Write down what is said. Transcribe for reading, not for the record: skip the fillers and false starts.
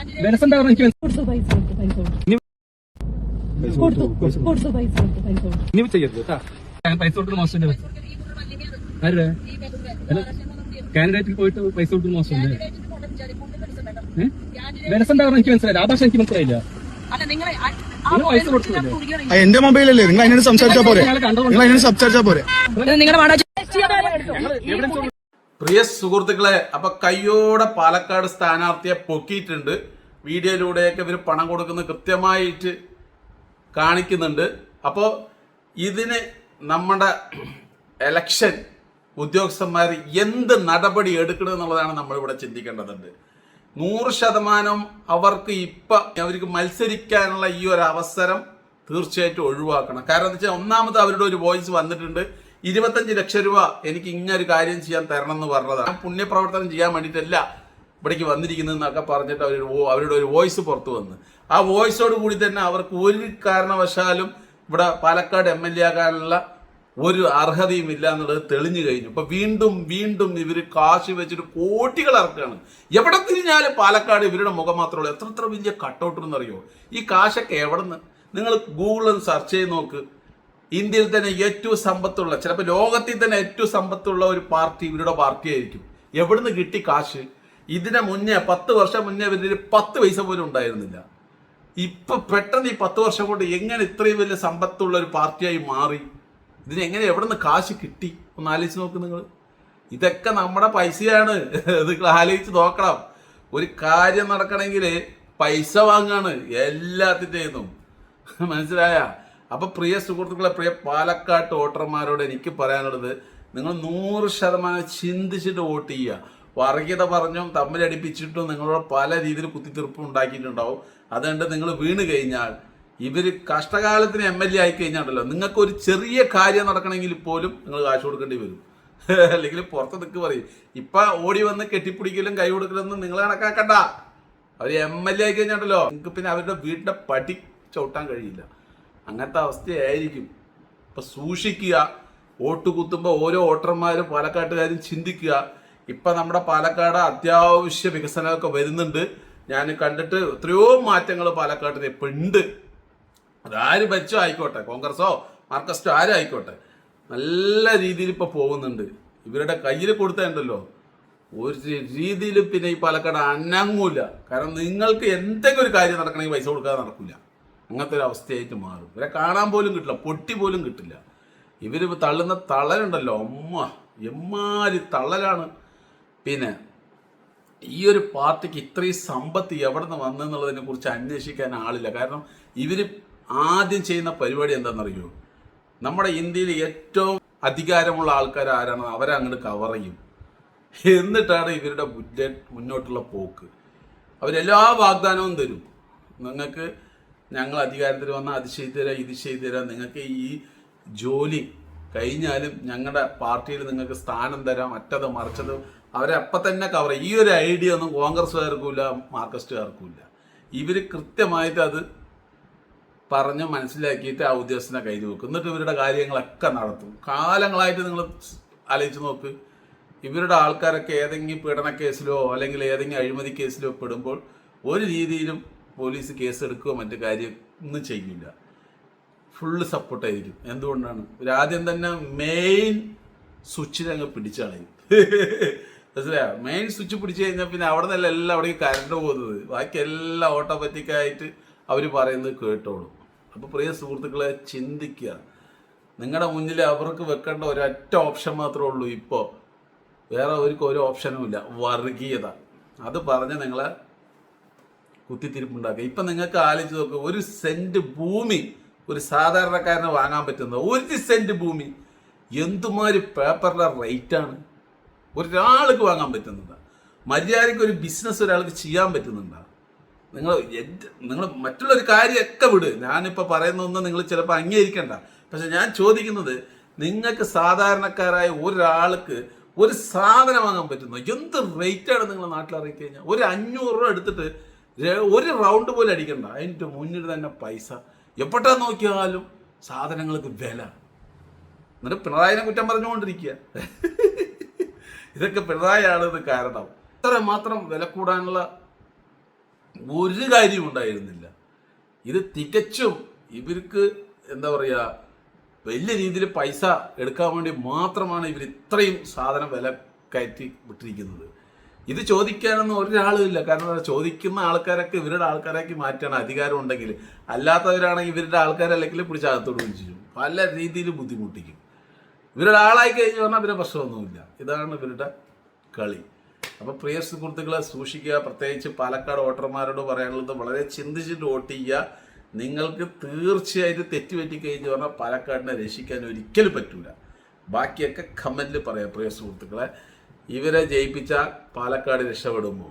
പൈസ കൊടുക്കുന്ന മോശം ആരുടെ കാൻഡിഡേറ്റിൽ പോയിട്ട് പൈസ കൊടുക്കുന്ന മോശമല്ലേ? വിലസുണ്ടാവുന്ന എനിക്ക് മനസ്സിലായില്ല. ആ ഭാഷ എനിക്ക് മനസ്സിലായില്ല. പൈസ കൊടുക്കില്ല. എന്റെ മൊബൈലല്ലേ, നിങ്ങൾ അതിനോട് സംസാരിച്ചാ പോരെ? നിങ്ങൾ അതിനോട് സംസാരിച്ചാ പോരെ? പ്രിയ സുഹൃത്തുക്കളെ, അപ്പൊ കയ്യോടെ പാലക്കാട് സ്ഥാനാർത്ഥിയെ പൊക്കിയിട്ടുണ്ട്. വീഡിയോയിലൂടെയൊക്കെ ഇവർ പണം കൊടുക്കുന്നത് കൃത്യമായിട്ട് കാണിക്കുന്നുണ്ട്. അപ്പോൾ ഇതിന് നമ്മുടെ എലക്ഷൻ ഉദ്യോഗസ്ഥന്മാർ എന്ത് നടപടി എടുക്കണം എന്നുള്ളതാണ് നമ്മളിവിടെ ചിന്തിക്കേണ്ടതുണ്ട്. 100% അവർക്ക് മത്സരിക്കാനുള്ള ഈ ഒരു അവസരം തീർച്ചയായിട്ടും ഒഴിവാക്കണം. കാരണം എന്താ വെച്ചാൽ, ഒന്നാമത് അവരുടെ ഒരു വോയിസ് വന്നിട്ടുണ്ട്, 25 ലക്ഷം രൂപ എനിക്ക് ഇങ്ങനൊരു കാര്യം ചെയ്യാൻ തരണം എന്ന് പറഞ്ഞതാണ്. പുണ്യപ്രവർത്തനം ചെയ്യാൻ വേണ്ടിയിട്ടല്ല ഇവിടേക്ക് വന്നിരിക്കുന്നതെന്നൊക്കെ പറഞ്ഞിട്ട് അവരുടെ ഒരു വോയിസ് പുറത്തു വന്ന്, ആ വോയിസോട് കൂടി തന്നെ അവർക്ക് ഒരു കാരണവശാലും ഇവിടെ പാലക്കാട് MLA ആകാനുള്ള ഒരു അർഹതയും ഇല്ല എന്നുള്ളത് തെളിഞ്ഞു കഴിഞ്ഞു. ഇപ്പൊ വീണ്ടും വീണ്ടും ഇവർ കാശ് വെച്ചിട്ട് കോടികൾ ഇറക്കുകയാണ്. എവിടെ തിരിഞ്ഞാലും പാലക്കാട് ഇവരുടെ മുഖം മാത്രമേ ഉള്ളൂ. എത്ര വലിയ കട്ടൗട്ടെന്നറിയോ? ഈ കാശൊക്കെ എവിടെ നിന്ന്? നിങ്ങൾ ഗൂഗിളിൽ സെർച്ച് ചെയ്ത് നോക്ക്. ഇന്ത്യയിൽ തന്നെ ഏറ്റവും സമ്പത്തുള്ള, ചിലപ്പോൾ ലോകത്തിൽ തന്നെ ഏറ്റവും സമ്പത്തുള്ള ഒരു പാർട്ടി ഇവരുടെ പാർട്ടി ആയിരിക്കും. എവിടുന്ന് കിട്ടി കാശ്? ഇതിനെ മുന്നേ 10 വർഷം മുന്നേ ഇവരുടെ 10 പൈസ പോലും ഉണ്ടായിരുന്നില്ല. ഇപ്പൊ പെട്ടെന്ന് ഈ 10 വർഷം കൊണ്ട് എങ്ങനെ ഇത്രയും വലിയ സമ്പത്തുള്ള ഒരു പാർട്ടിയായി മാറി? ഇതിനെങ്ങനെ എവിടുന്ന് കാശ് കിട്ടി? ഒന്ന് ആലോചിച്ച് നോക്ക് നിങ്ങൾ. ഇതൊക്കെ നമ്മുടെ പൈസയാണ്. നിങ്ങൾ ആലോചിച്ച് നോക്കണം. ഒരു കാര്യം നടക്കണമെങ്കിൽ പൈസ വാങ്ങാണ് എല്ലാത്തിൻ്റെയും. മനസ്സിലായ? അപ്പൊ പ്രിയ സുഹൃത്തുക്കളെ, പ്രിയ പാലക്കാട്ട് വോട്ടർമാരോട് എനിക്ക് പറയാനുള്ളത്, നിങ്ങൾ 100% ചിന്തിച്ചിട്ട് വോട്ട് ചെയ്യുക. വർഗീയത പറഞ്ഞും തമ്മിലടിപ്പിച്ചിട്ടും നിങ്ങളോട് പല രീതിയിൽ കുത്തിത്തീർപ്പ് ഉണ്ടാക്കിയിട്ടുണ്ടാവും. അതുകൊണ്ട് നിങ്ങൾ വീണ് കഴിഞ്ഞാൽ, ഇവര് കഷ്ടകാലത്തിന് MLA ആയി കഴിഞ്ഞാണ്ടല്ലോ, നിങ്ങൾക്ക് ഒരു ചെറിയ കാര്യം നടക്കണമെങ്കിൽ പോലും നിങ്ങൾ കാശ് കൊടുക്കേണ്ടി വരും. അല്ലെങ്കിൽ പുറത്ത് നിൽക്ക് പറയും. ഇപ്പൊ ഓടി വന്ന് കെട്ടിപ്പിടിക്കലും കൈ കൊടുക്കലൊന്നും നിങ്ങൾ കണക്കാക്കണ്ട. അവർ MLA ആയി കഴിഞ്ഞാണ്ടല്ലോ, നിങ്ങൾക്ക് പിന്നെ അവരുടെ വീടിന്റെ പടി ചവിട്ടാൻ കഴിയില്ല. അങ്ങനത്തെ അവസ്ഥയായിരിക്കും. ഇപ്പൊ സൂക്ഷിക്കുക. വോട്ട് കുത്തുമ്പോൾ ഓരോ വോട്ടർമാരും പാലക്കാട്ടുകാരും ചിന്തിക്കുക. ഇപ്പൊ നമ്മുടെ പാലക്കാട് അത്യാവശ്യ വികസനമൊക്കെ വരുന്നുണ്ട്. ഞാൻ കണ്ടിട്ട് എത്രയോ മാറ്റങ്ങൾ പാലക്കാട്ടിന് ഇപ്പൊ ഉണ്ട്. അതാര് ഭരിച്ചോ ആയിക്കോട്ടെ, കോൺഗ്രസോ മാർക്സിസ്റ്റോ ആരും ആയിക്കോട്ടെ, നല്ല രീതിയിൽ ഇപ്പൊ പോകുന്നുണ്ട്. ഇവരുടെ കയ്യിൽ കൊടുത്തതുണ്ടല്ലോ, ഒരു രീതിയിലും പിന്നെ ഈ പാലക്കാട് അനങ്ങൂല. കാരണം നിങ്ങൾക്ക് എന്തെങ്കിലും ഒരു കാര്യം നടക്കണമെങ്കിൽ പൈസ കൊടുക്കാതെ നടക്കില്ല. അങ്ങനത്തെ ഒരു അവസ്ഥയായിട്ട് മാറും. ഇവരെ കാണാൻ പോലും കിട്ടില്ല, പൊട്ടി പോലും കിട്ടില്ല. ഇവർ തള്ളുന്ന തള്ളലുണ്ടല്ലോ, എമ്മാരി തള്ളലാണ്. പിന്നെ ഈ ഒരു പാർട്ടിക്ക് ഇത്രയും സമ്പത്ത് എവിടെ നിന്ന് വന്നെന്നുള്ളതിനെ കുറിച്ച് അന്വേഷിക്കാൻ ആളില്ല. കാരണം ഇവർ ആദ്യം ചെയ്യുന്ന പരിപാടി എന്താണെന്നറിയോ? നമ്മുടെ ഇന്ത്യയിൽ ഏറ്റവും അധികാരമുള്ള ആൾക്കാർ ആരാണ് അവരെ അങ്ങോട്ട് കവർ ചെയ്യും. എന്നിട്ടാണ് ഇവരുടെ മുന്നോട്ടുള്ള പോക്ക്. അവരെല്ലാ വാഗ്ദാനവും തരും. നിങ്ങൾക്ക് ഞങ്ങൾ അധികാരത്തിൽ വന്നാൽ അത് ചെയ്തു തരാം, ഇത് ചെയ്തു തരാം, നിങ്ങൾക്ക് ഈ ജോലി കഴിഞ്ഞാലും ഞങ്ങളുടെ പാർട്ടിയിൽ നിങ്ങൾക്ക് സ്ഥാനം തരാം, മറ്റത് മറിച്ചത് അവരെ അപ്പം തന്നെ കവർ ചെയ്യും. ഈ ഒരു ഐഡിയ ഒന്നും കോൺഗ്രസ്സുകാർക്കുമില്ല, മാർക്സിസ്റ്റുകാർക്കുമില്ല. ഇവർ കൃത്യമായിട്ട് അത് പറഞ്ഞ് മനസ്സിലാക്കിയിട്ട് ആ ഉദ്യോഗസ്ഥനെ കയ്യിൽ വെക്കും. എന്നിട്ട് ഇവരുടെ കാര്യങ്ങളൊക്കെ നടത്തും. കാലങ്ങളായിട്ട് നിങ്ങൾ ആലോചിച്ച് നോക്ക്. ഇവരുടെ ആൾക്കാരൊക്കെ ഏതെങ്കിലും പീഡന കേസിലോ അല്ലെങ്കിൽ ഏതെങ്കിലും അഴിമതി കേസിലോ പെടുമ്പോൾ ഒരു രീതിയിലും പോലീസ് കേസ് എടുക്കുകയോ മറ്റു കാര്യം ഒന്നും ചെയ്യില്ല. ഫുള്ള് സപ്പോർട്ടായിരിക്കും. എന്തുകൊണ്ടാണ്? ഇവരാദ്യം തന്നെ മെയിൻ സ്വിച്ചിനങ്ങ് പിടിച്ചു കളയും. മനസ്സിലായോ? മെയിൻ സ്വിച്ച് പിടിച്ചു കഴിഞ്ഞാൽ പിന്നെ അവിടെ നിന്നല്ല എല്ലാം അവിടേക്ക് കറണ്ട് പോകുന്നത്. ബാക്കി എല്ലാം ഓട്ടോമാറ്റിക്കായിട്ട് അവർ പറയുന്നത് കേട്ടോളും. അപ്പോൾ പ്രിയ സുഹൃത്തുക്കളെ, ചിന്തിക്കുക. നിങ്ങളുടെ മുന്നിൽ അവർക്ക് വെക്കേണ്ട ഒരൊറ്റ ഓപ്ഷൻ മാത്രമേ ഉള്ളൂ. ഇപ്പോൾ വേറെ അവർക്ക് ഒരു ഓപ്ഷനും ഇല്ല. വർഗീയത. അത് പറഞ്ഞ് നിങ്ങളെ കുത്തിത്തിരിപ്പുണ്ടാക്കുക. ഇപ്പം നിങ്ങൾക്ക് ആലോചിച്ച് നോക്കുക, 1 സെന്റ് ഭൂമി ഒരു സാധാരണക്കാരന് വാങ്ങാൻ പറ്റുന്നത് 1 സെന്റ് ഭൂമി എന്തുമാതിരി പേപ്പറിലെ റേറ്റാണ്. ഒരാൾക്ക് വാങ്ങാൻ പറ്റുന്നുണ്ടോ? മര്യാദയ്ക്ക് ഒരു ബിസിനസ് ഒരാൾക്ക് ചെയ്യാൻ പറ്റുന്നുണ്ടോ? നിങ്ങൾ മറ്റുള്ളൊരു കാര്യമൊക്കെ വിട്. ഞാനിപ്പോൾ പറയുന്നൊന്നും നിങ്ങൾ ചിലപ്പോൾ അംഗീകരിക്കണ്ട. പക്ഷെ ഞാൻ ചോദിക്കുന്നത്, നിങ്ങൾക്ക് സാധാരണക്കാരായ ഒരാൾക്ക് ഒരു സാധനം വാങ്ങാൻ പറ്റുന്നു? എന്ത് റേറ്റാണ് നിങ്ങളുടെ നാട്ടിൽ ഇറങ്ങിക്കഴിഞ്ഞാൽ? ഒരു 500 രൂപ എടുത്തിട്ട് ഒരു റൗണ്ട് പോലും അടിക്കണ്ട, അതിൻ്റെ മുന്നിൽ തന്നെ പൈസ. എപ്പോഴാ നോക്കിയാലും സാധനങ്ങൾക്ക് വില. എന്നിട്ട് പിണറായിനെ കുറ്റം പറഞ്ഞുകൊണ്ടിരിക്കുക. ഇതൊക്കെ പിണറായിയാണ് ഇത് കാരണം. ഇത്ര മാത്രം വില കൂടാനുള്ള ഒരു കാര്യവും ഉണ്ടായിരുന്നില്ല. ഇത് തികച്ചും ഇവർക്ക് എന്താ പറയുക, വലിയ രീതിയിൽ പൈസ എടുക്കാൻ വേണ്ടി മാത്രമാണ് ഇവർ ഇത്രയും സാധനം വില കയറ്റി വിട്ടിരിക്കുന്നത്. ഇത് ചോദിക്കാനൊന്നും ഒരാളും ഇല്ല. കാരണം ചോദിക്കുന്ന ആൾക്കാരൊക്കെ ഇവരുടെ ആൾക്കാരാക്കി മാറ്റാണ് അധികാരം ഉണ്ടെങ്കിൽ. അല്ലാത്തവരാണെങ്കിൽ ഇവരുടെ ആൾക്കാരല്ലെങ്കിൽ പിടിച്ചകത്തോട് വിളിച്ചു പല രീതിയിൽ ബുദ്ധിമുട്ടിക്കും. ഇവരുടെ ആളായി കഴിഞ്ഞ് പറഞ്ഞാൽ പിന്നെ പ്രശ്നമൊന്നുമില്ല. ഇതാണ് ഇവരുടെ കളി. അപ്പോൾ പ്രിയ സുഹൃത്തുക്കളെ സൂക്ഷിക്കുക. പ്രത്യേകിച്ച് പാലക്കാട് വോട്ടർമാരോട് പറയാനുള്ളത് വളരെ ചിന്തിച്ചിട്ട് വോട്ട് ചെയ്യുക. നിങ്ങൾക്ക് തീർച്ചയായിട്ടും തെറ്റുപറ്റി കഴിഞ്ഞ് പറഞ്ഞാൽ പാലക്കാടിനെ രക്ഷിക്കാൻ ഒരിക്കലും പറ്റൂല. ബാക്കിയൊക്കെ കമൻറ്റിൽ പറയാം. പ്രിയ സുഹൃത്തുക്കളെ, ഇവരെ ജയിപ്പിച്ചാൽ പാലക്കാട് രക്ഷപ്പെടുമോ?